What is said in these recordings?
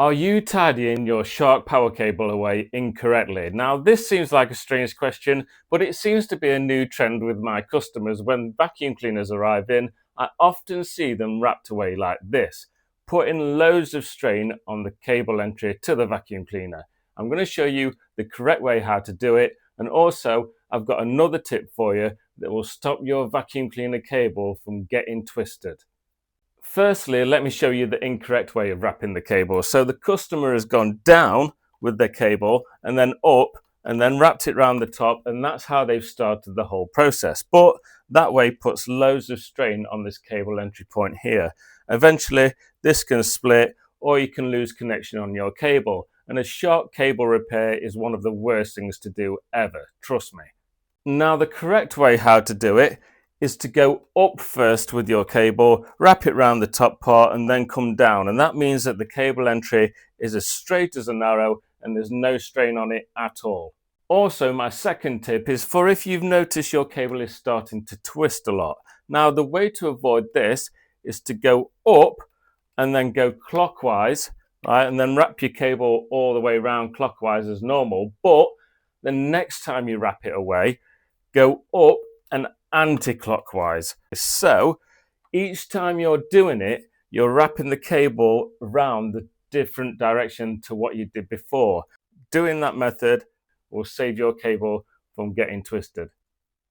Are you tidying your shark power cable away incorrectly? Now, this seems like a strange question, but it seems to be a new trend with my customers. When vacuum cleaners arrive in, I often see them wrapped away like this, putting loads of strain on the cable entry to the vacuum cleaner. I'm going to show you the correct way how to do it, and also I've got another tip for you that will stop your vacuum cleaner cable from getting twisted. Firstly, let me show you the incorrect way of wrapping the cable. So the customer has gone down with their cable and then up and then wrapped it around the top, and that's how they've started the whole process. But that way puts loads of strain on this cable entry point here. Eventually, this can split or you can lose connection on your cable. And a shark cable repair is one of the worst things to do ever, trust me. Now, the correct way how to do it is to go up first with your cable, wrap it around the top part, and then come down. And that means that the cable entry is as straight as an arrow and there's no strain on it at all. Also, my second tip is for if you've noticed your cable is starting to twist a lot. Now, the way to avoid this is to go up and then go clockwise, right? And then wrap your cable all the way around clockwise as normal. But the next time you wrap it away, go up and anti-clockwise. So each time you're doing it, you're wrapping the cable around the different direction to what you did before. Doing that method will save your cable from getting twisted.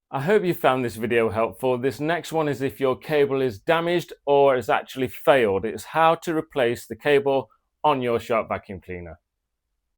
I hope you found this video helpful. This next one is if your cable is damaged or has actually failed. It's how to replace the cable on your shark vacuum cleaner.